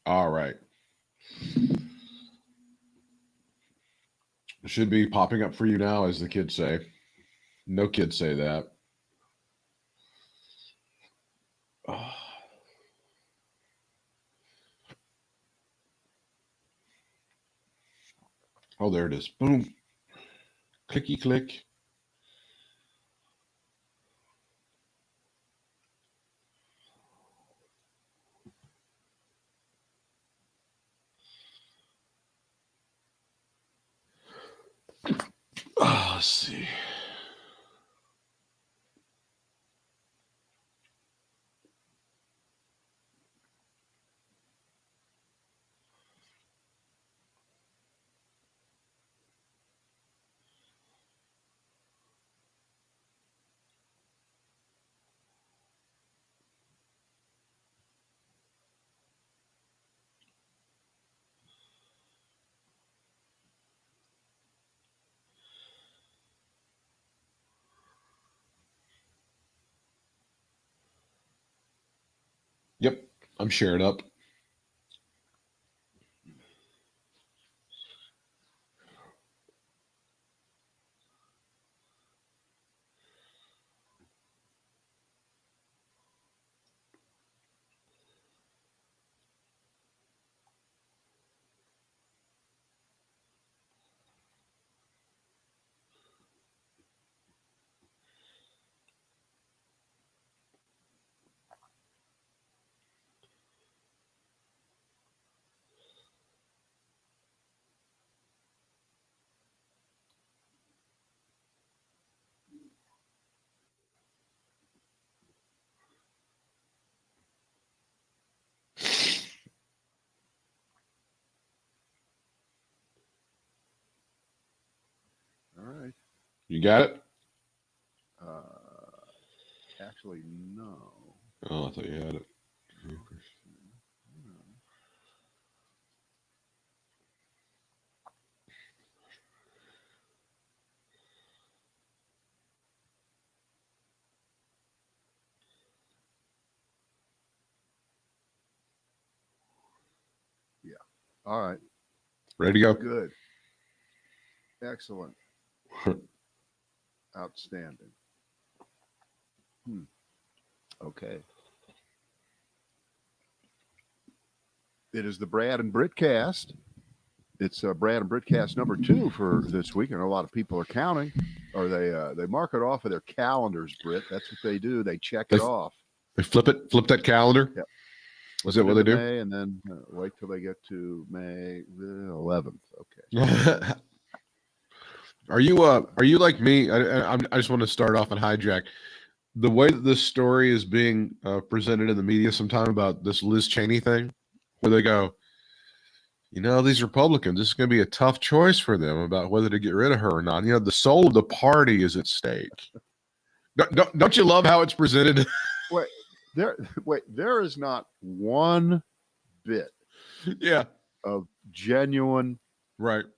All right. It should be popping up for you now, as the kids say. No kids say that. Oh, there it is. Boom. Clicky click. Oh, let's see. Yep, I'm sharing up. All right. You got it? Actually, no. Oh, I thought you had it. Yeah. All right. Ready to go? Good. Excellent. Outstanding. Okay. It is the Brad and Britt cast. It's Brad and Britt cast number 2 for this week, and a lot of people are counting, or they mark it off of their calendars. Britt, that's what they do. They check it off. They flip that calendar. Yep. Is that what they do? May, and then wait till they get to May the 11th. Okay. Are you like me? I just want to start off and hijack the way that this story is being presented in the media sometime about this Liz Cheney thing, where they go, these Republicans, this is going to be a tough choice for them about whether to get rid of her or not. The soul of the party is at stake. Don't you love how it's presented? There is not one bit of genuine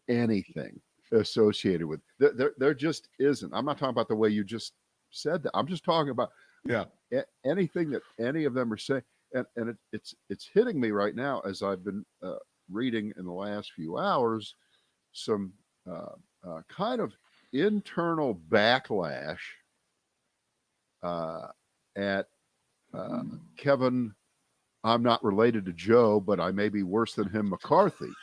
anything associated with there just isn't. I'm not talking about the way you just said that. I'm just talking about anything that any of them are saying, and it's hitting me right now as I've been reading in the last few hours some kind of internal backlash at Kevin, I'm not related to Joe, but I may be worse than him, McCarthy,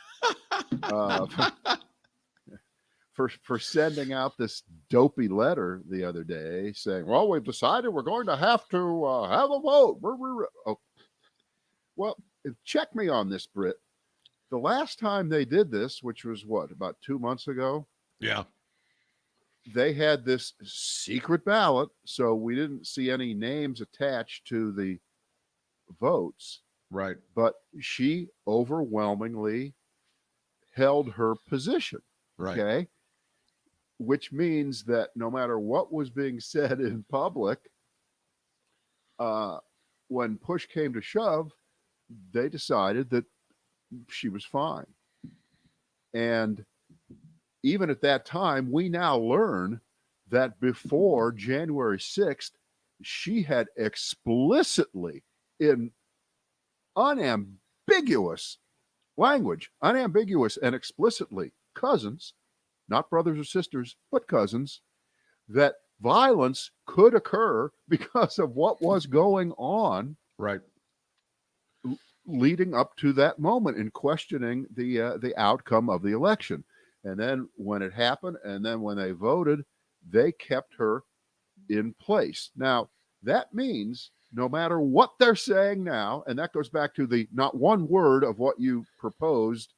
for sending out this dopey letter the other day saying, well, we've decided we're going to have to have a vote. Oh. Well, check me on this, Britt. The last time they did this, which was about 2 months ago? Yeah. They had this secret ballot, so we didn't see any names attached to the votes. Right. But she overwhelmingly held her position. Right. Okay. Which means that no matter what was being said in public, when push came to shove, they decided that she was fine. And even at that time, we now learn that before January 6th, she had explicitly, in unambiguous unambiguous language, unambiguous and explicitly cousins, not brothers or sisters, but cousins, that violence could occur because of what was going on. Right. Leading up to that moment in questioning the outcome of the election. And then when it happened, and then when they voted, they kept her in place. Now, that means no matter what they're saying now, and that goes back to the not one word of what you proposed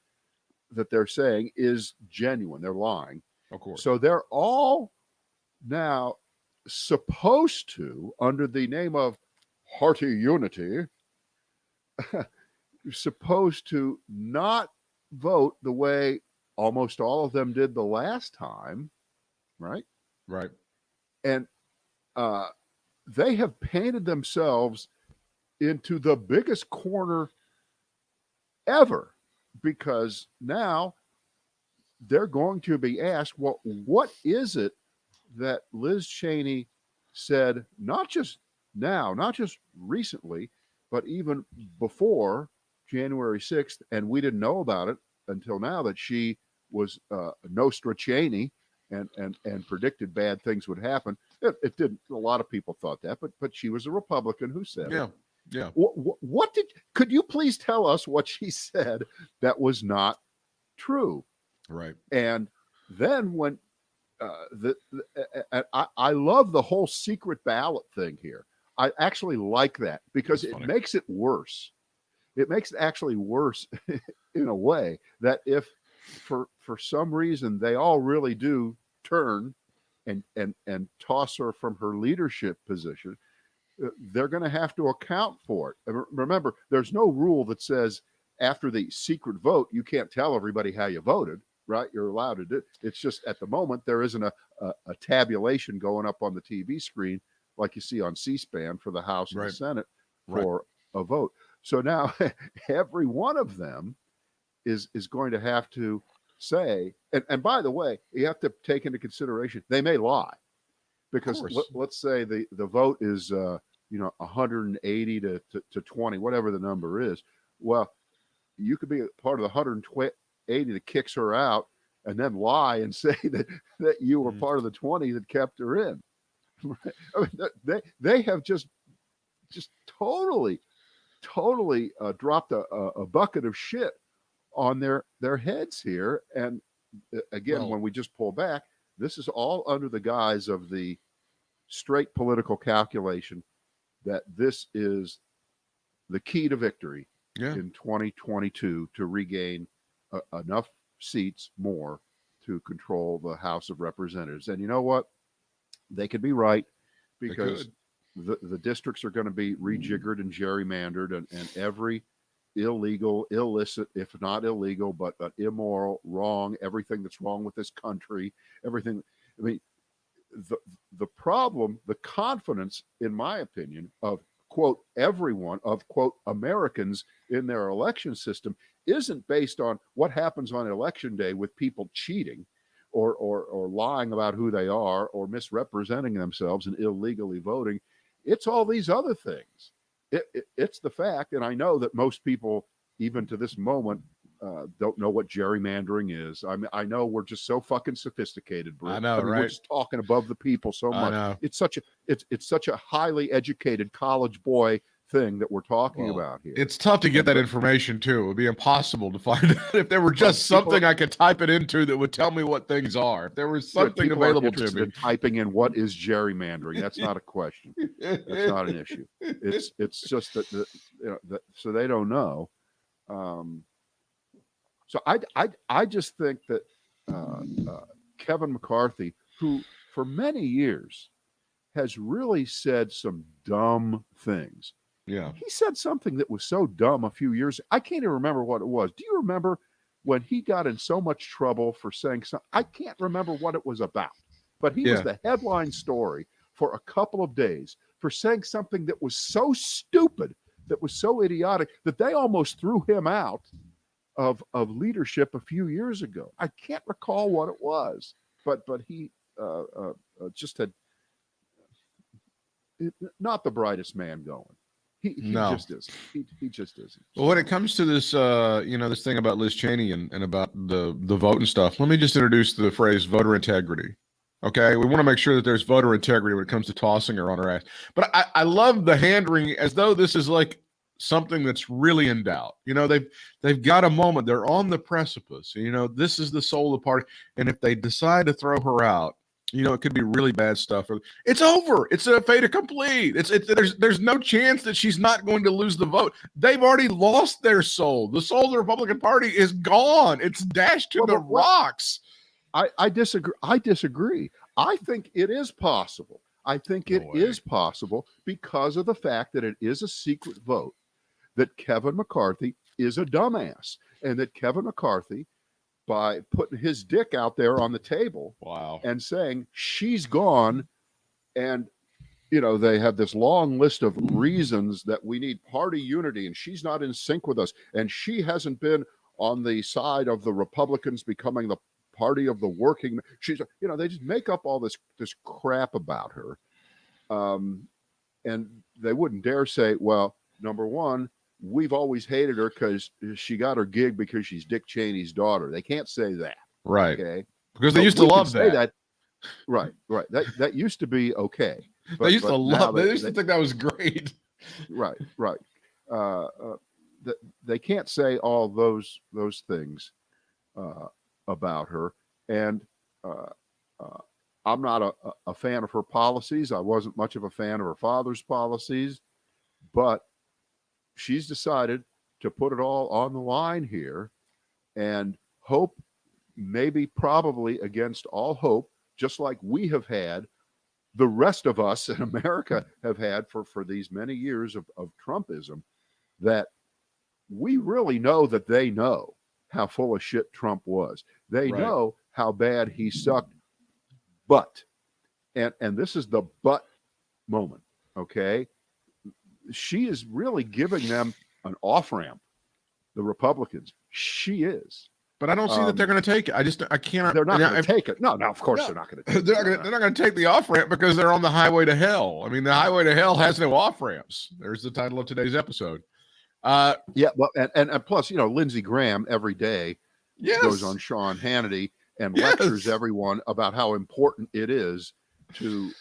that they're saying is genuine. They're lying. Of course. So they're all now supposed to, under the name of hearty unity, supposed to not vote the way almost all of them did the last time, right? Right. And they have painted themselves into the biggest corner ever, because now they're going to be asked, well, what is it that Liz Cheney said, not just now, not just recently, but even before January 6th, and we didn't know about it until now, that she was Nostra Cheney and predicted bad things would happen. It didn't. A lot of people thought that, but she was a Republican who said it. Yeah. Could you please tell us what she said that was not true? Right. And then when I love the whole secret ballot thing here. I actually like that because it makes it worse. It makes it actually worse in a way that if for some reason they all really do turn and toss her from her leadership position, they're going to have to account for it. And remember, there's no rule that says after the secret vote, you can't tell everybody how you voted, right? You're allowed to do. It's just at the moment, there isn't a tabulation going up on the TV screen like you see on C-SPAN for the House and the Senate for a vote. So now every one of them is going to have to say, and by the way, you have to take into consideration, they may lie, because let's say the vote is 180 to 20, whatever the number is. Well, you could be part of the 180 that kicks her out, and then lie and say that you were part of the 20 that kept her in. I mean, they have just totally dropped a bucket of shit on their heads here. And again, when we just pull back, this is all under the guise of the straight political calculation that this is the key to victory in 2022 to regain enough seats more to control the House of Representatives. And you know what? They could be right, because the districts are going to be rejiggered and gerrymandered, and every illegal, illicit, if not illegal, but immoral, wrong, everything that's wrong with this country, everything. I mean, the problem, the confidence, in my opinion, of quote everyone, of quote Americans in their election system isn't based on what happens on election day with people cheating or lying about who they are or misrepresenting themselves and illegally voting. It's all these other things. It's the fact, and I know that most people, even to this moment, don't know what gerrymandering is. I mean, I know we're just so fucking sophisticated, Britt. I know, right? We're just talking above the people so much. I know. It's such a highly educated college boy thing that we're talking about here. It's tough to get that information too. It would be impossible to find out. If there were just something I could type it into that would tell me what things are. If there was something available to me. Typing in what is gerrymandering, that's not a question. That's not an issue. It's just that so they don't know. So I just think that Kevin McCarthy, who for many years has really said some dumb things. Yeah. He said something that was so dumb a few years. I can't even remember what it was. Do you remember when he got in so much trouble for saying something? I can't remember what it was about, but he was the headline story for a couple of days for saying something that was so stupid, that was so idiotic, that they almost threw him out of leadership a few years ago. I can't recall what it was, but he just had not the brightest man going. He just isn't. He just isn't. Well, when it comes to this, this thing about Liz Cheney and about the vote and stuff, let me just introduce the phrase voter integrity. Okay, we want to make sure that there's voter integrity when it comes to tossing her on her ass. But I love the hand-wringing as though this is like something that's really in doubt. They've got a moment. They're on the precipice. This is the soul of the party. And if they decide to throw her out, it could be really bad stuff. It's over. It's a fait accompli. There's no chance that she's not going to lose the vote. They've already lost their soul. The soul of the Republican Party is gone. It's dashed to the rocks. I disagree. I think it is possible. I think it is possible because of the fact that it is a secret vote, that Kevin McCarthy is a dumbass, and that Kevin McCarthy, by putting his dick out there on the table and saying she's gone, and they have this long list of reasons that we need party unity, and she's not in sync with us, and she hasn't been on the side of the Republicans becoming the party of the working. She's, they just make up all this crap about her, and they wouldn't dare say, well, number one, we've always hated her because she got her gig because she's Dick Cheney's daughter. They can't say that, right? Okay, because they used to love that. Right. That used to be okay. But, they used to love. They used to think that was great. Right. They can't say all those things about her, and I'm not a fan of her policies. I wasn't much of a fan of her father's policies, but she's decided to put it all on the line here and hope, maybe probably against all hope, just like we have had, the rest of us in America have had for these many years of Trumpism, that we really know that they know how full of shit Trump was. They know how bad he sucked. But, and this is the but moment, okay? She is really giving them an off-ramp, the Republicans. She is. But I don't see that they're going to take it. I can't. They're not going to take it. No, of course they're not going to take it. They're not going to take the off-ramp because they're on the highway to hell. I mean, the highway to hell has no off-ramps. There's the title of today's episode. Well, and plus, Lindsey Graham every day goes on Sean Hannity and lectures everyone about how important it is to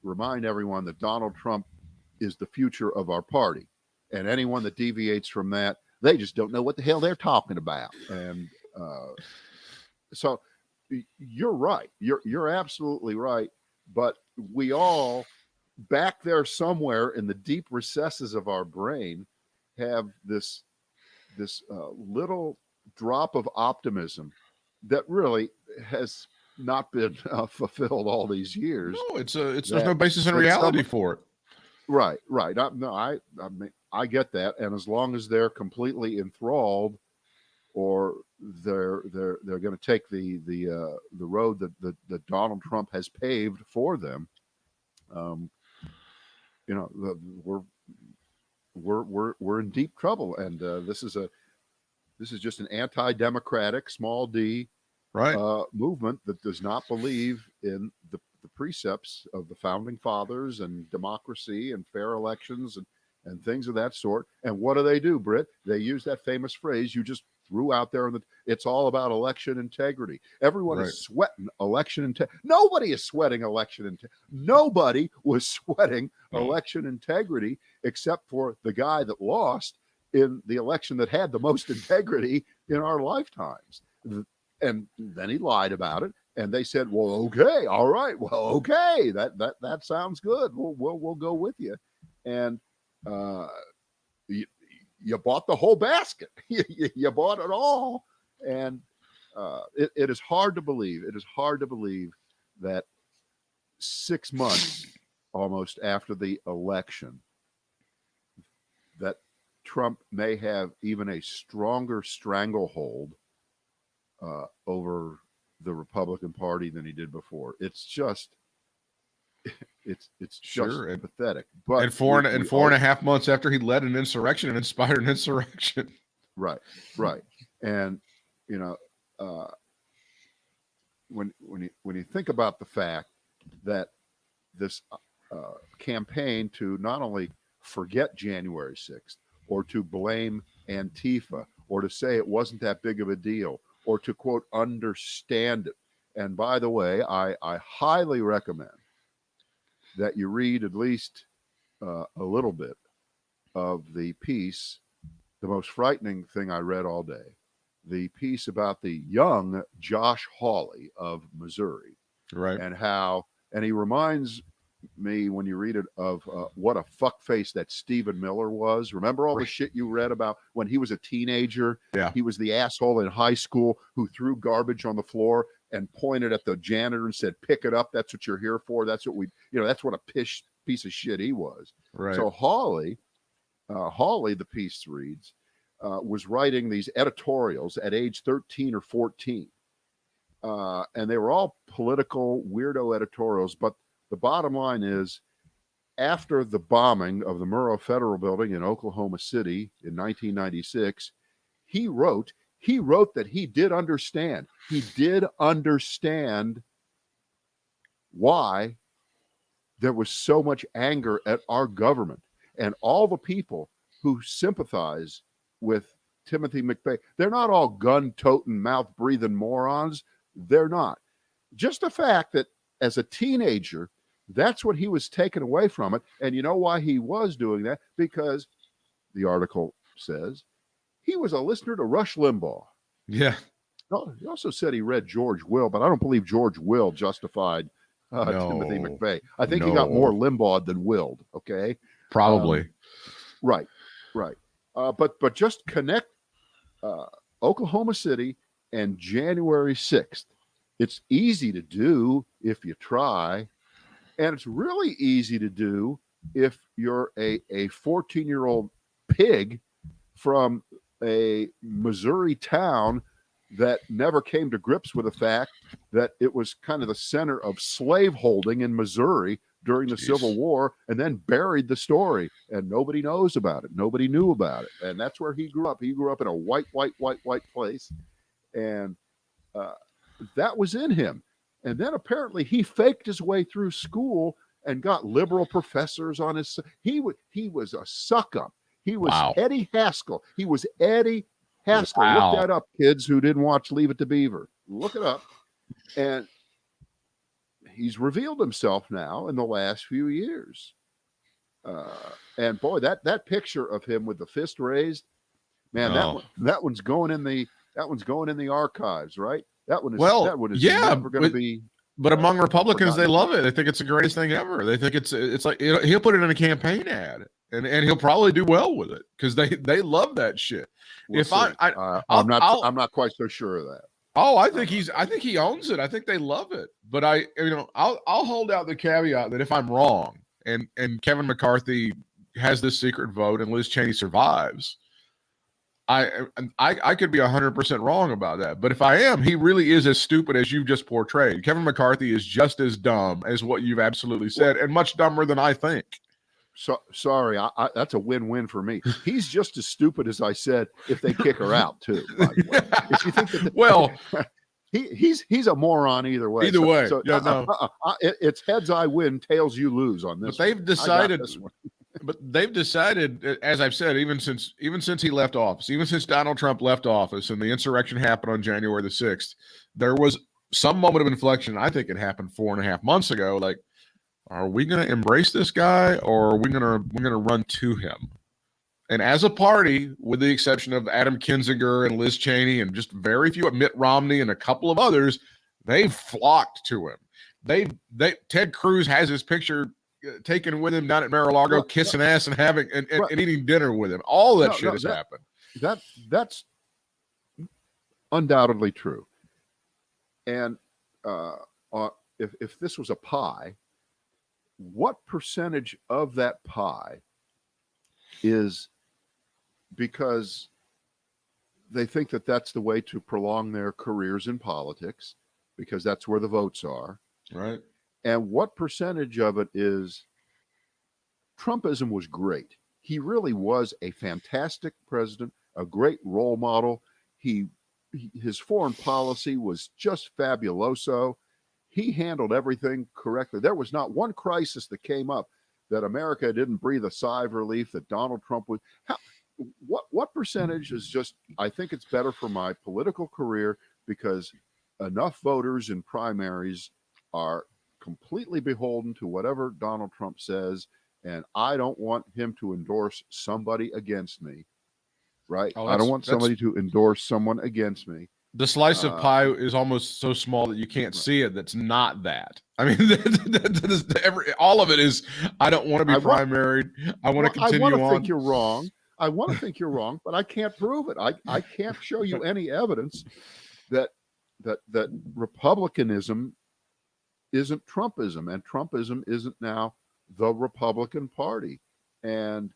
remind everyone that Donald Trump is the future of our party. And anyone that deviates from that, they just don't know what the hell they're talking about. And so you're right. You're absolutely right. But we all, back there somewhere in the deep recesses of our brain, have this little drop of optimism that really has not been fulfilled all these years. No, there's no basis in reality for it. Right. I mean, I get that, and as long as they're completely enthralled, or they're going to take the road that Donald Trump has paved for them, we're in deep trouble, and this is just an anti-democratic, small d, movement that does not believe in the precepts of the founding fathers and democracy and fair elections and things of that sort. And what do, Britt? They use that famous phrase you just threw out there, it's all about election integrity. Everyone is sweating election integrity. Nobody is sweating election integrity. Nobody was sweating election integrity except for the guy that lost in the election that had the most integrity in our lifetimes. And then he lied about it. And they said, well, okay, all right, well, okay, that sounds good. We'll go with you. And you bought the whole basket. You bought it all. And it is hard to believe. It is hard to believe that 6 months almost after the election, that Trump may have even a stronger stranglehold over the Republican Party than he did before. It's just pathetic. But and four and a half months after he led an insurrection and inspired an insurrection. Right. And when you think about the fact that this campaign to not only forget January 6th, or to blame Antifa, or to say it wasn't that big of a deal, or to, quote, understand it. And by the way, I highly recommend that you read at least a little bit of the piece, the most frightening thing I read all day, the piece about the young Josh Hawley of Missouri. Right. And he reminds me, when you read it, of what a fuckface that Stephen Miller was. Remember all the shit you read about when he was a teenager? Yeah. He was the asshole in high school who threw garbage on the floor and pointed at the janitor and said, "Pick it up. That's what you're here for. That's what that's what a piece of shit he was." Right. So Hawley, the piece reads, was writing these editorials at age 13 or 14. And they were all political weirdo editorials, but the bottom line is, after the bombing of the Murrah Federal Building in Oklahoma City in 1996, he wrote that he did understand. He did understand why there was so much anger at our government and all the people who sympathize with Timothy McVeigh. They're not all gun-toting, mouth-breathing morons. They're not. Just the fact that as a teenager, that's what he was taken away from it. And you know why he was doing that? Because the article says he was a listener to Rush Limbaugh. Yeah. He also said he read George Will, but I don't believe George Will justified Timothy McVeigh. I think he got more Limbaugh than willed. Okay. Probably. Right. But just connect Oklahoma City and January 6th. It's easy to do if you try. And it's really easy to do if you're a 14-year-old pig from a Missouri town that never came to grips with the fact that it was kind of the center of slaveholding in Missouri during the Civil War, and then buried the story, and nobody knows about it. Nobody knew about it. And that's where he grew up. He grew up in a white place. And that was in him. And then apparently he faked his way through school and got liberal professors on his. He was a suck up. He was Eddie Haskell. He was Eddie Haskell. Wow. Look that up, kids who didn't watch Leave It to Beaver. Look it up. And he's revealed himself now in the last few years. And boy, that picture of him with the fist raised, man, that one's going in the archives, right? That one is never going to be. But among Republicans, they love it. They think it's the greatest thing ever. They think it's like he'll put it in a campaign ad, and he'll probably do well with it because they love that shit. We'll I'm not quite so sure of that. Oh, I think he owns it. I think they love it. But I'll hold out the caveat that if I'm wrong and Kevin McCarthy has this secret vote and Liz Cheney survives, I could be 100% wrong about that. But if I am, he really is as stupid as you just portrayed. Kevin McCarthy is just as dumb as what you've absolutely said, and much dumber than I think. So sorry, that's a win-win for me. He's just as stupid as I said if they kick her out too. By the way. If you think that he's a moron either way. Either way, it's heads I win, tails you lose on this. But they've decided. But they've decided, as I've said, even since he left office, even since Donald Trump left office and the insurrection happened on January the 6th, there was some moment of inflection. I think it happened 4.5 months ago. Like, are we going to embrace this guy, or are we're gonna run to him? And as a party, with the exception of Adam Kinzinger and Liz Cheney and just very few, Mitt Romney and a couple of others, they've flocked to him. Ted Cruz has his picture taken with him down at Mar-a-Lago, kissing ass and having and eating dinner with him. All that shit has happened. That's undoubtedly true. And if this was a pie, what percentage of that pie is because they think that that's the way to prolong their careers in politics, because that's where the votes are, right? And what percentage of it is Trumpism was great. He really was a fantastic president, a great role model. His foreign policy was just fabuloso. He handled everything correctly. There was not one crisis that came up that America didn't breathe a sigh of relief that Donald Trump would. What percentage is just, I think it's better for my political career because enough voters in primaries are completely beholden to whatever Donald Trump says, and I don't want him to endorse somebody against me, right? I don't want somebody to endorse someone against me. The slice of pie is almost so small that you can't see it. That's not that. I mean, all of it is, I don't want to be primaried. I want to continue on. I want to think you're wrong. I want to think you're wrong, but I can't prove it. I can't show you any evidence that Republicanism isn't Trumpism, and Trumpism isn't now the Republican Party. And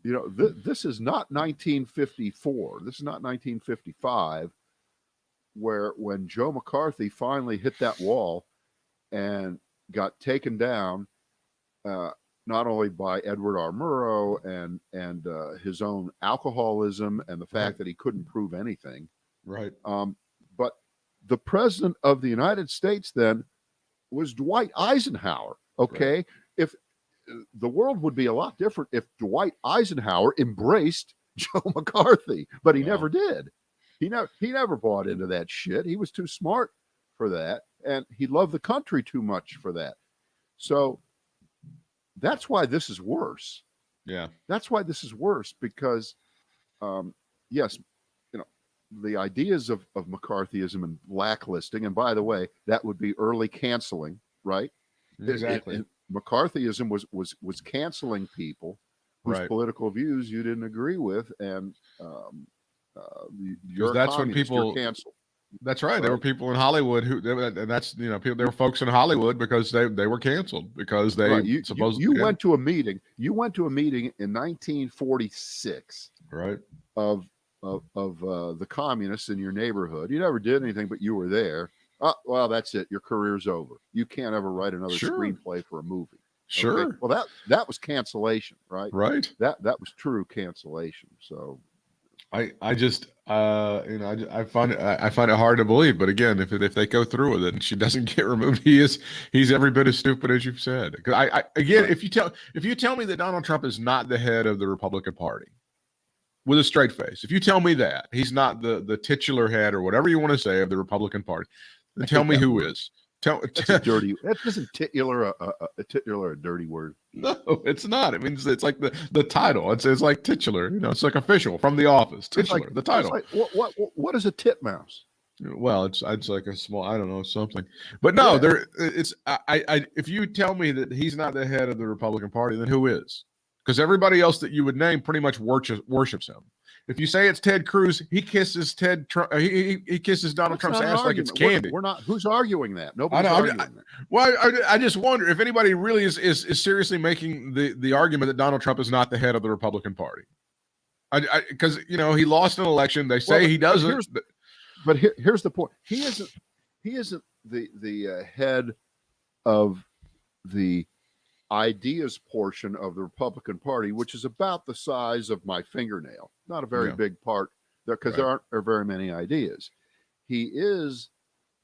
this is not 1954. This is not 1955, when Joe McCarthy finally hit that wall and got taken down, not only by Edward R. Murrow and his own alcoholism and the fact that he couldn't prove anything. Right. But the president of the United States then was Dwight Eisenhower. Okay. Right. If the world would be a lot different if Dwight Eisenhower embraced Joe McCarthy, but he never did. He never bought into that shit. He was too smart for that, and he loved the country too much for that. So that's why this is worse. Yeah, that's why this is worse because, yes, the ideas of McCarthyism and blacklisting, and by the way, that would be early canceling, right? Exactly. McCarthyism was canceling people whose political views you didn't agree with, and that's when people canceled. That's right. There were people in Hollywood and that's people. There were folks in Hollywood because they were canceled because they supposedly. You went to a meeting. You went to a meeting in 1946, right? Of the communists in your neighborhood. You never did anything, but you were there. Well, that's it. Your career's over. You can't ever write another screenplay for a movie. Sure. Okay? Well, that was cancellation, right? Right. That was true cancellation. So, I just I find it hard to believe. But again, if they go through with it and she doesn't get removed, he's every bit as stupid as you've said. Because if you tell me that Donald Trump is not the head of the Republican Party, with a straight face, if you tell me that he's not the titular head or whatever you want to say of the Republican Party, then tell me who is. That's a dirty. That isn't titular a dirty word. No, it's not. It means it's like the title. It's like titular. It's like official from the office. Titular, the title. Like, what is a titmouse? Well, it's like a small, I don't know, something. But no, if you tell me that he's not the head of the Republican Party, then who is? Because everybody else that you would name pretty much worships him. If you say it's Ted Cruz, he kisses he kisses Donald Trump's ass like it's candy. We're not. Who's arguing that? Nobody's arguing that. Well, I just wonder if anybody really is seriously making the argument that Donald Trump is not the head of the Republican Party. Because he lost an election. They say he doesn't. But here's the point. He isn't the head of the ideas portion of the Republican Party, which is about the size of my fingernail. Not a very big part there because there aren't very many ideas. He is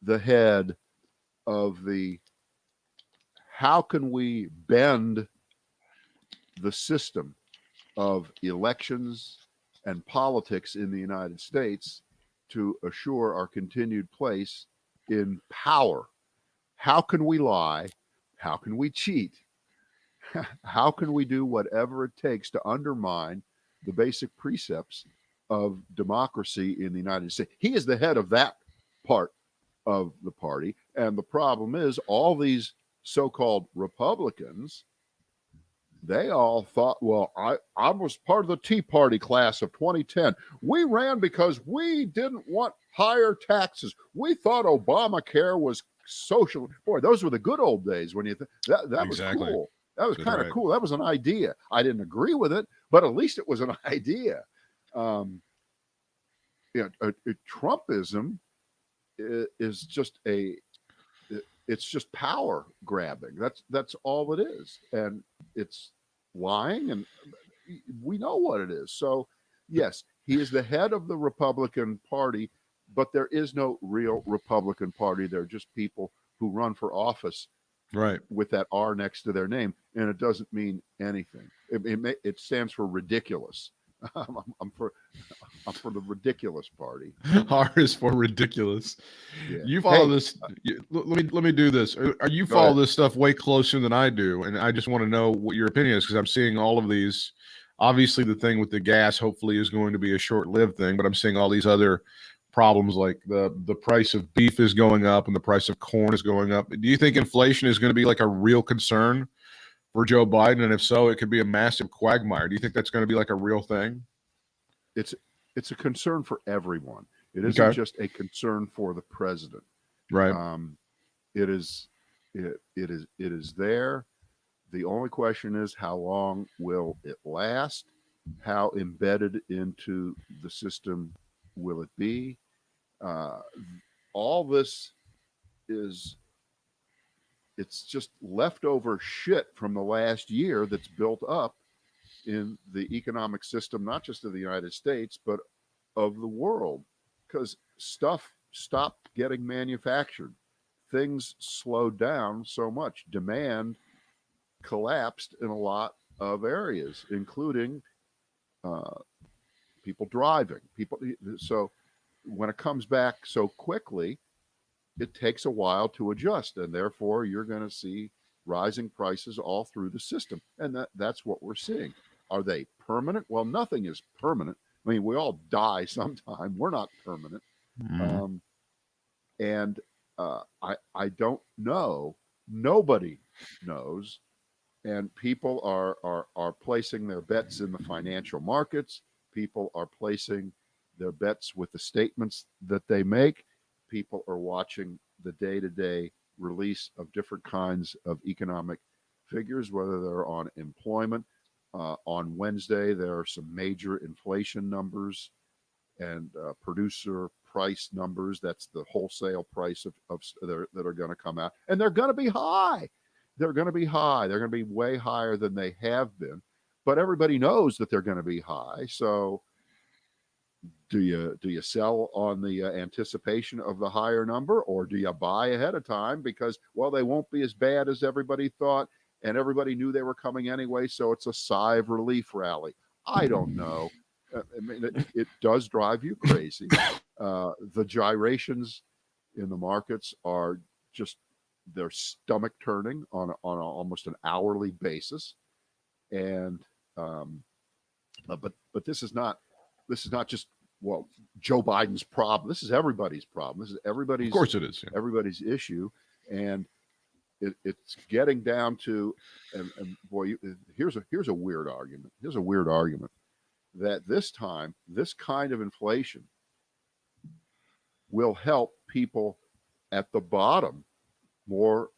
the head of the how can we bend the system of elections and politics in the United States to assure our continued place in power. How can we lie? How can we cheat? How can we do whatever it takes to undermine the basic precepts of democracy in the United States? He is the head of that part of the party. And the problem is all these so-called Republicans, they all thought, well, I was part of the Tea Party class of 2010. We ran because we didn't want higher taxes. We thought Obamacare was social. Boy, those were the good old days when you that was cool. That was kind of cool. That was an idea. I didn't agree with it, but at least it was an idea. Trumpism is just it's just power grabbing. That's all it is, and it's lying, and we know what it is. So, yes, he is the head of the Republican Party, but there is no real Republican Party. They're just people who run for office right, with that R next to their name, and it doesn't mean anything. It stands for ridiculous. I'm for the ridiculous party. R is for ridiculous. Yeah. You follow this. Let me do this. You follow this stuff way closer than I do, and I just want to know what your opinion is, because I'm seeing all of these. Obviously, the thing with the gas hopefully is going to be a short-lived thing, but I'm seeing all these other problems, like the price of beef is going up and the price of corn is going up. Do you think inflation is going to be like a real concern for Joe Biden? And if so, it could be a massive quagmire. Do you think that's going to be like a real thing? It's a concern for everyone. It isn't just a concern for the president. Right. It is there. The only question is, how long will it last? How embedded into the system will it be? All this it's just leftover shit from the last year that's built up in the economic system, not just of the United States, but of the world, because stuff stopped getting manufactured. Things slowed down so much. Demand collapsed in a lot of areas, including people driving. So when it comes back so quickly, it takes a while to adjust, and therefore you're going to see rising prices all through the system, and that's what we're seeing. Are they permanent? Well, nothing is permanent. I mean, we all die sometime. We're not permanent. I don't know. Nobody knows. And people are placing their bets in the financial markets. People are placing their bets with the statements that they make. People are watching the day-to-day release of different kinds of economic figures, whether they're on employment. On Wednesday, there are some major inflation numbers and producer price numbers. That's the wholesale price of that are going to come out. And they're going to be high. They're going to be high. They're going to be way higher than they have been. But everybody knows that they're going to be high. So do you sell on the anticipation of the higher number, or do you buy ahead of time because, well, they won't be as bad as everybody thought, and everybody knew they were coming anyway, so it's a sigh of relief rally? I don't know. I mean, it does drive you crazy. The gyrations in the markets are just, they're stomach turning on almost an hourly basis, and but this is not just, well, Joe Biden's problem. This is everybody's problem. This is everybody's. Of course, it is. Yeah. Everybody's issue, and it's getting down to, and boy, here's a weird argument. Here's a weird argument that this time, this kind of inflation will help people at the bottom more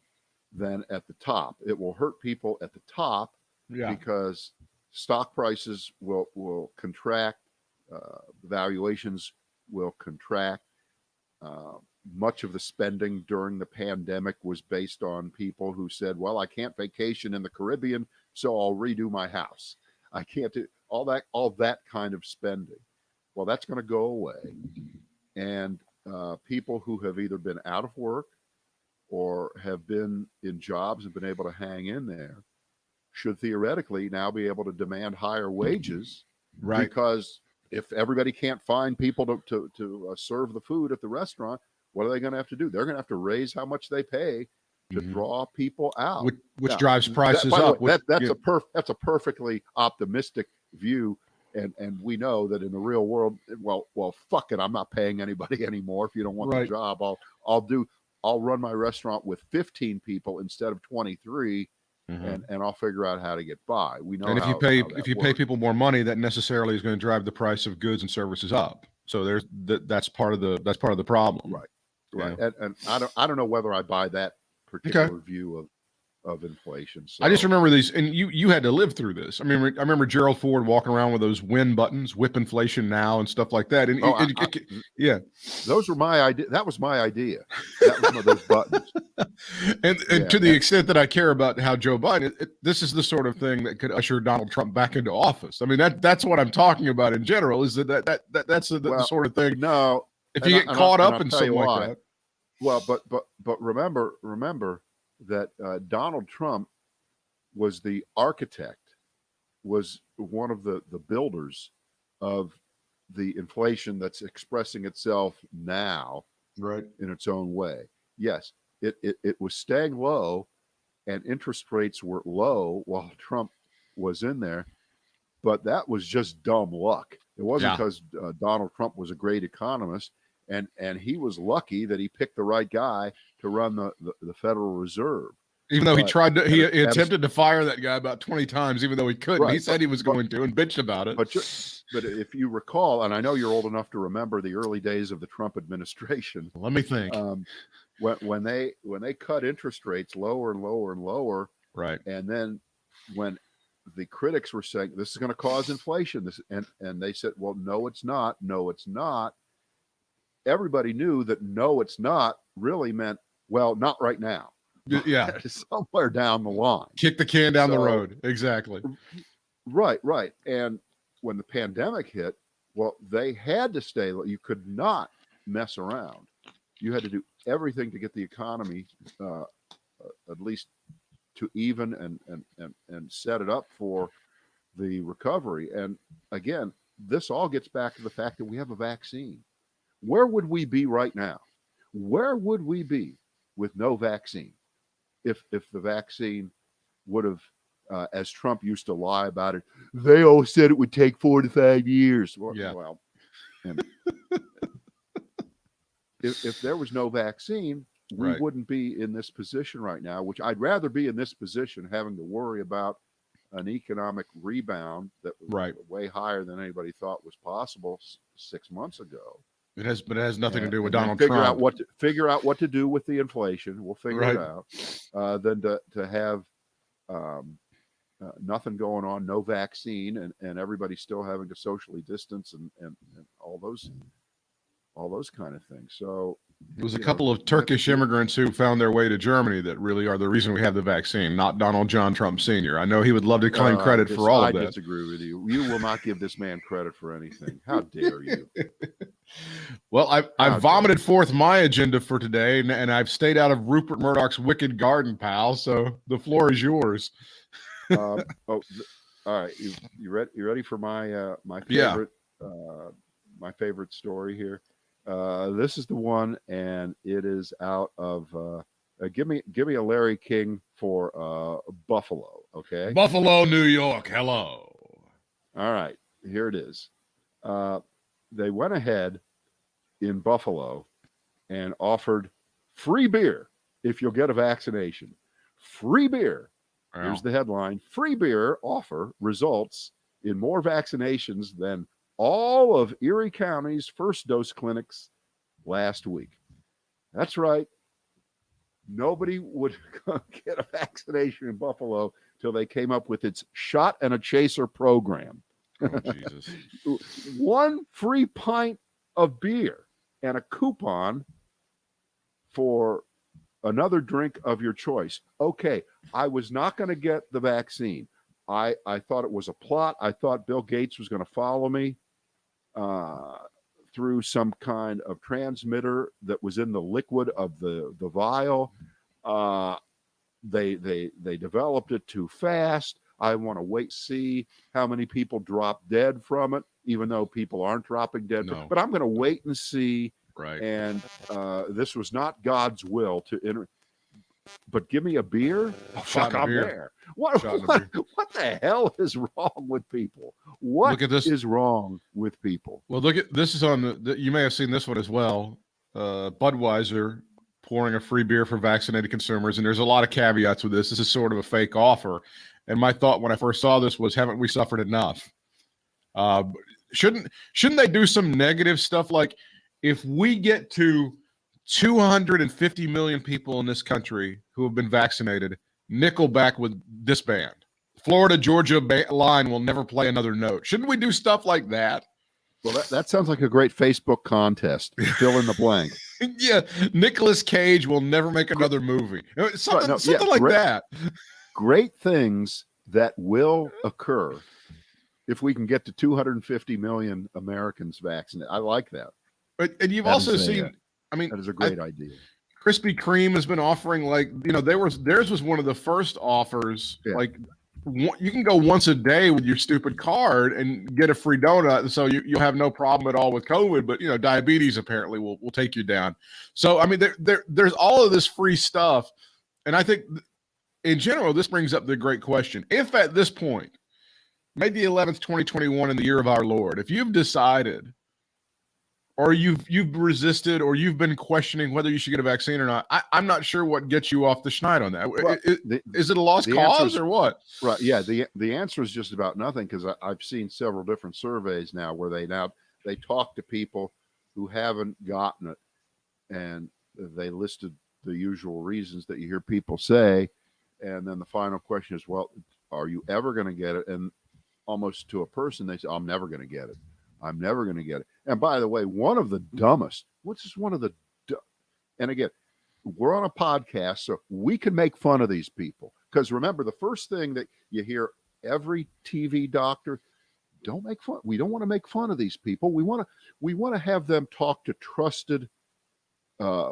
than at the top. It will hurt people at the top because stock prices will contract, valuations will contract. Much of the spending during the pandemic was based on people who said, well, I can't vacation in the Caribbean, so I'll redo my house. I can't do all that kind of spending. Well, that's going to go away. And people who have either been out of work or have been in jobs and been able to hang in there should theoretically now be able to demand higher wages. Right. Because if everybody can't find people to serve the food at the restaurant, what are they going to have to do? They're going to have to raise how much they pay to draw people out, which drives prices up. That's a perfectly optimistic view, and we know that in the real world, well, fuck it, I'm not paying anybody anymore. If you don't want the job, I'll run my restaurant with 15 people instead of 23. And I'll figure out how to get by. We know. And if you pay people more money, that necessarily is going to drive the price of goods and services up. So that's part of the problem. Right. Yeah. And I don't know whether I buy that particular view of inflation. So. I just remember these, and you had to live through this. I remember Gerald Ford walking around with those win buttons, whip inflation now, and stuff like that. And those were my idea. That was my idea. That was one of those buttons. and to the extent that I care about how Joe Biden, this is the sort of thing that could usher Donald Trump back into office. I mean, that's what I'm talking about in general. Is that's the sort of thing. No, if you get caught up in something like that. Well, but remember, that Donald Trump was the architect, was one of the builders of the inflation that's expressing itself now, right, in its own way. Yes, it was staying low, and interest rates were low while Trump was in there, but that was just dumb luck. It wasn't because Donald Trump was a great economist, and he was lucky that he picked the right guy to run the Federal Reserve. Even though he attempted to fire that guy about 20 times, even though he couldn't. Right, he said he was going to and bitched about it. But if you recall, and I know you're old enough to remember the early days of the Trump administration. Let me think. When they cut interest rates lower and lower and lower, right, and then when the critics were saying this is going to cause inflation, and they said, well, no, it's not. No, it's not. Everybody knew that no, it's not really meant, well, not right now. Yeah. Somewhere down the line. Kick the can down the road. Exactly. Right. And when the pandemic hit, well, they had to stay. You could not mess around. You had to do everything to get the economy at least to even and set it up for the recovery. And again, this all gets back to the fact that we have a vaccine. Where would we be right now? Where would we be with no vaccine? If the vaccine would have, as Trump used to lie about it, they all said it would take 4 to 5 years. Well, and if there was no vaccine, we wouldn't be in this position right now, which I'd rather be in this position having to worry about an economic rebound that was way higher than anybody thought was possible 6 months ago. It has nothing to do with Donald Trump. Figure out what to do with the inflation. We'll figure it out. Than to have nothing going on, no vaccine, and everybody still having to socially distance and all those kind of things. So it was a couple of Turkish immigrants who found their way to Germany that really are the reason we have the vaccine, not Donald John Trump Sr. I know he would love to claim credit for all of that. I disagree with you. You will not give this man credit for anything. How dare you? Well, I vomited forth my agenda for today, and I've stayed out of Rupert Murdoch's wicked garden, pal. So the floor is yours. All right. You ready for my favorite my favorite story here? This is the one, and it is out of give me a Larry King for Buffalo. Okay, Buffalo, New York. Hello. All right, here it is. They went ahead in Buffalo and offered free beer if you'll get a vaccination. Free beer. Wow. Here's the headline. Free beer offer results in more vaccinations than all of Erie County's first dose clinics last week. That's right. Nobody would get a vaccination in Buffalo till they came up with its shot and a chaser program. Oh, Jesus. 1 free pint of beer and a coupon for another drink of your choice. Okay, I was not going to get the vaccine. I thought it was a plot. I thought Bill Gates was going to follow me through some kind of transmitter that was in the liquid of the vial. They developed it too fast. I want to wait, see how many people drop dead from it, even though people aren't dropping dead. No. But I'm going to wait and see. Right. And this was not God's will to enter. But give me a beer? Fuck, I'm there. What the hell is wrong with people? What is wrong with people? Well, look at this is on you may have seen this one as well. Budweiser pouring a free beer for vaccinated consumers, and there's a lot of caveats with this. This is sort of a fake offer. And my thought when I first saw this was, haven't we suffered enough? Shouldn't they do some negative stuff like, if we get to 250 million people in this country who have been vaccinated, Nickelback would disband. Florida-Georgia line will never play another note. Shouldn't we do stuff like that? Well, that sounds like a great Facebook contest. Fill in the blank. Yeah, Nicolas Cage will never make another movie. Something like that. Great things that will occur if we can get to 250 million Americans vaccinated. I like that. And you've also seen, I mean, that is a great idea. Krispy Kreme has been offering, like, theirs was one of the first offers. Yeah. Like, you can go once a day with your stupid card and get a free donut, so you'll have no problem at all with COVID. But diabetes apparently will take you down. So I mean, there's all of this free stuff, and I think in general this brings up the great question: if at this point, May the 11th, 2021, in the year of our Lord, if you've decided, or you've resisted, or you've been questioning whether you should get a vaccine or not, I'm not sure what gets you off the schneid on that. Well, is it a lost cause or what? Right. Yeah. The answer is just about nothing, because I've seen several different surveys now where they talk to people who haven't gotten it, and they listed the usual reasons that you hear people say, and then the final question is, well, are you ever going to get it? And almost to a person, they say, I'm never going to get it. I'm never going to get it. And by the way, one of the dumbest, and again, we're on a podcast, so we can make fun of these people. Because remember, the first thing that you hear every TV doctor, don't make fun. We don't want to make fun of these people. We want to have them talk to trusted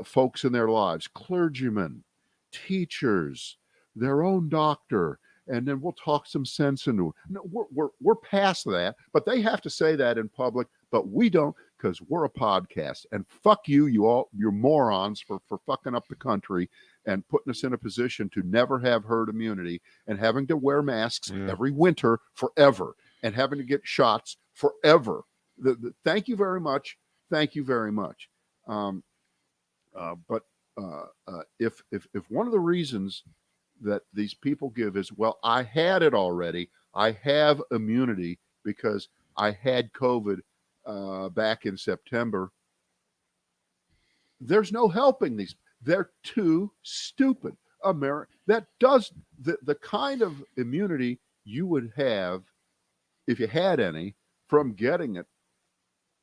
folks in their lives, clergymen, teachers, their own doctor, and then we'll talk some sense into it. No, we're past that, but they have to say that in public, but we don't, because we're a podcast. And fuck you're morons for fucking up the country and putting us in a position to never have herd immunity and having to wear masks every winter forever and having to get shots forever. Thank you very much. Thank you very much. But if one of the reasons that these people give is, well, I had it already, I have immunity because I had COVID back in September, there's no helping these. They're too stupid. That does the kind of immunity you would have if you had any from getting it.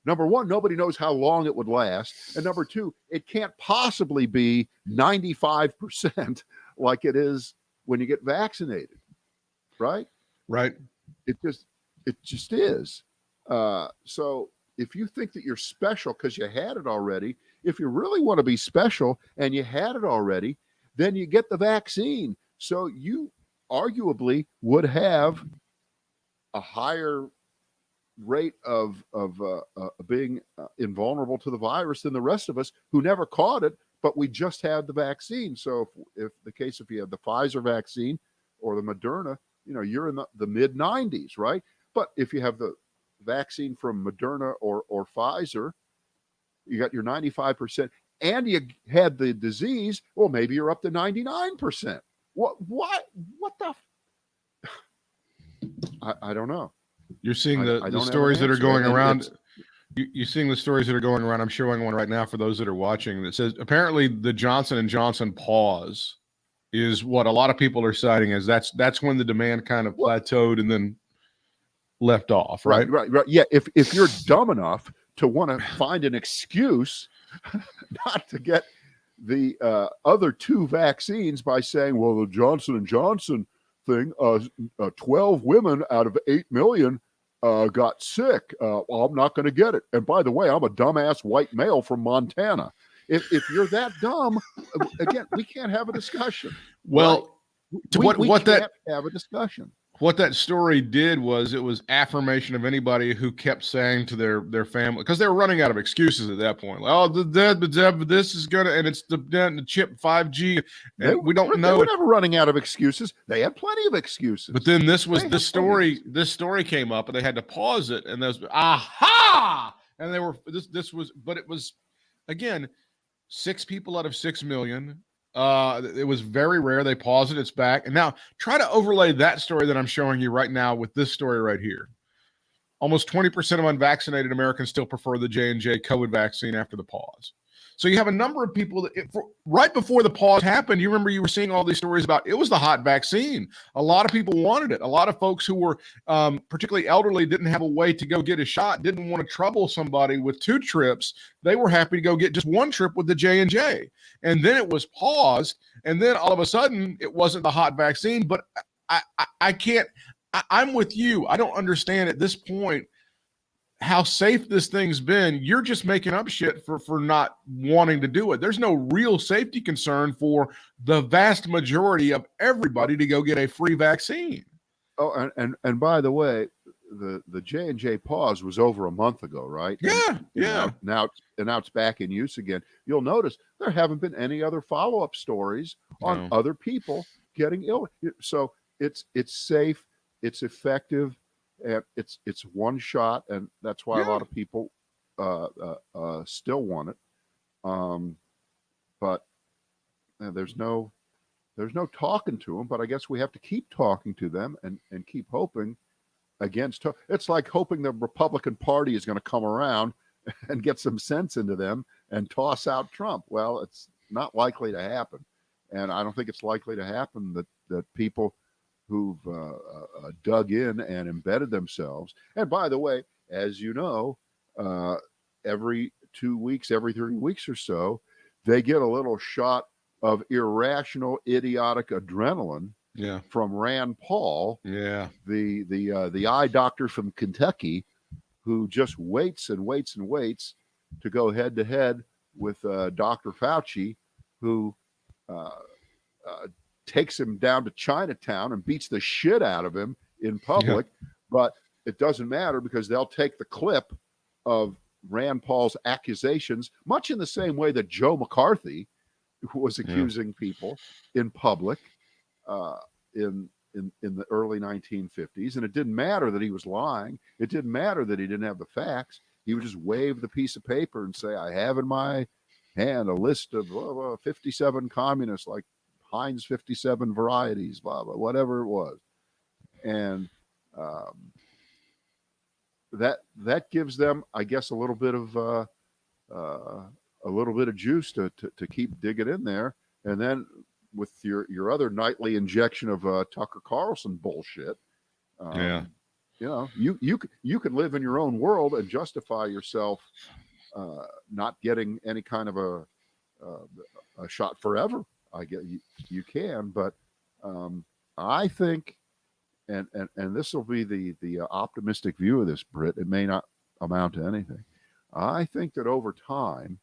Number one, nobody knows how long it would last. And number two, it can't possibly be 95% like it is when you get vaccinated. Right? Right. It just is. So if you think that you're special because you had it already, if you really want to be special and you had it already, then you get the vaccine. So you arguably would have a higher rate of being invulnerable to the virus than the rest of us who never caught it, but we just had the vaccine. So if you have the Pfizer vaccine or the Moderna, you're in the mid 90s, right? But if you have the vaccine from Moderna or Pfizer, you got your 95%, and you had the disease, well, maybe you're up to 99%. What the? I don't know. You're seeing the stories that are going around. You're seeing the stories that are going around. I'm showing one right now for those that are watching that says apparently the Johnson & Johnson pause is what a lot of people are citing as that's when the demand kind of plateaued and then left off. Right. Yeah. If you're dumb enough to want to find an excuse not to get the other two vaccines by saying, well, the Johnson & Johnson thing, 12 women out of 8 million got sick. Well, I'm not going to get it. And by the way, I'm a dumbass white male from Montana. If you're that dumb, again, we can't have a discussion. Well, right? we can't have a discussion. What that story did was it was affirmation of anybody who kept saying to their family, because they were running out of excuses at that point. Like, oh, this is gonna, and it's the chip 5G, and we don't know. They were never running out of excuses. They had plenty of excuses. But then this story came up, and they had to pause it, and there's aha, and they were but it was again 6 people out of 6 million. It was very rare. They paused it. It's back. And now try to overlay that story that I'm showing you right now with this story right here. Almost 20% of unvaccinated Americans still prefer the J&J COVID vaccine after the pause. So you have a number of people that right before the pause happened, you remember you were seeing all these stories about it was the hot vaccine. A lot of people wanted it. A lot of folks who were particularly elderly didn't have a way to go get a shot, didn't want to trouble somebody with 2 trips. They were happy to go get just 1 trip with the J&J. And then it was paused. And then all of a sudden it wasn't the hot vaccine. But I'm with you. I don't understand at this point how safe this thing's been, you're just making up shit for not wanting to do it. There's no real safety concern for the vast majority of everybody to go get a free vaccine. Oh, and by the way, the J&J pause was over a month ago, right? Yeah, and now it's back in use again. You'll notice there haven't been any other follow-up stories on other people getting ill. So it's safe, it's effective, and it's one shot, and that's why a lot of people still want it. But there's no talking to them, but I guess we have to keep talking to them and keep hoping against. It's like hoping the Republican Party is going to come around and get some sense into them and toss out Trump. Well, it's not likely to happen. And I don't think it's likely to happen that people who've dug in and embedded themselves. And by the way, as you know, every 2 weeks, every 3 weeks or so, they get a little shot of irrational, idiotic adrenaline from Rand Paul, the eye doctor from Kentucky, who just waits and waits and waits to go head to head with Dr. Fauci, who takes him down to Chinatown and beats the shit out of him in public. But it doesn't matter because they'll take the clip of Rand Paul's accusations, much in the same way that Joe McCarthy was accusing people in public in the early 1950s. And it didn't matter that he was lying. It didn't matter that he didn't have the facts. He would just wave the piece of paper and say, I have in my hand a list of 57 communists, like Heinz 57 varieties, blah, blah, whatever it was. And that gives them, I guess, a little bit of juice to keep digging in there. And then with your other nightly injection of Tucker Carlson bullshit, you know, you can live in your own world and justify yourself not getting any kind of a shot forever. I get you can, but I think, and this will be the optimistic view of this, Britt. It may not amount to anything. I think that over time,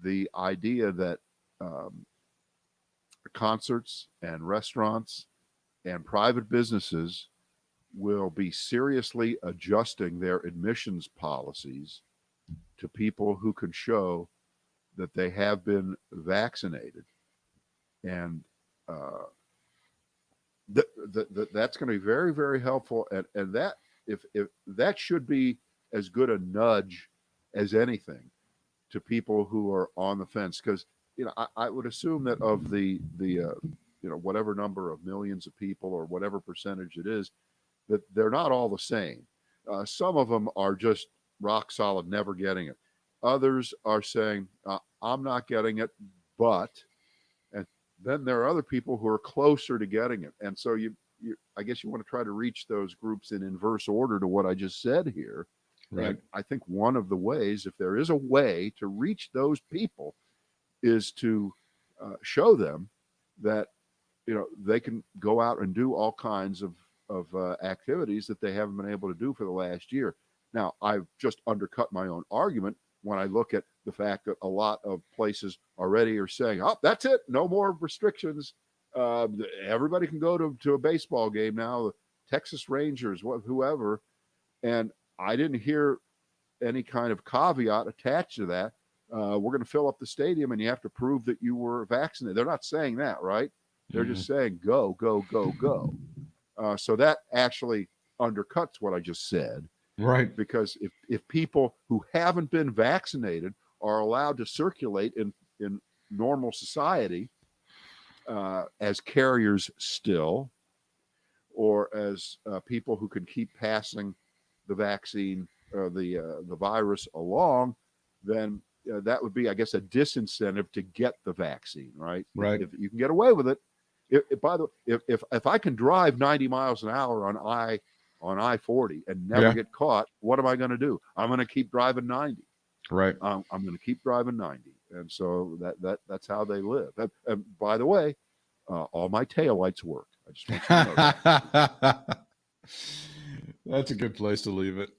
the idea that concerts and restaurants and private businesses will be seriously adjusting their admissions policies to people who can show that they have been vaccinated. And that's going to be very, very helpful. And that if that should be as good a nudge as anything to people who are on the fence, because I would assume that of the whatever number of millions of people or whatever percentage it is, that they're not all the same. Some of them are just rock solid, never getting it. Others are saying, I'm not getting it, but, and then there are other people who are closer to getting it. And so I guess you want to try to reach those groups in inverse order to what I just said here. Right. And I think one of the ways, if there is a way to reach those people, is to show them that they can go out and do all kinds of activities that they haven't been able to do for the last year. Now, I've just undercut my own argument when I look at the fact that a lot of places already are saying, oh, that's it, no more restrictions. Everybody can go to a baseball game now, the Texas Rangers, whoever. And I didn't hear any kind of caveat attached to that. We're going to fill up the stadium and you have to prove that you were vaccinated. They're not saying that, right? They're just saying go, go, go, go. So that actually undercuts what I just said. Right. Because if people who haven't been vaccinated are allowed to circulate in normal society as carriers still, or as people who can keep passing the vaccine, the virus along, then that would be, I guess, a disincentive to get the vaccine, right? Right. If you can get away with it. By the way, if I can drive 90 miles an hour on I-40 and never get caught, what am I going to do? I'm going to keep driving 90. Right. I'm going to keep driving 90. And so that's how they live. And by the way, all my taillights work. I just want you to know that. That's a good place to leave it.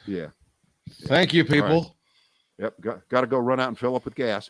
Yeah. Thank you, people. Right. Yep. Got to go run out and fill up with gas.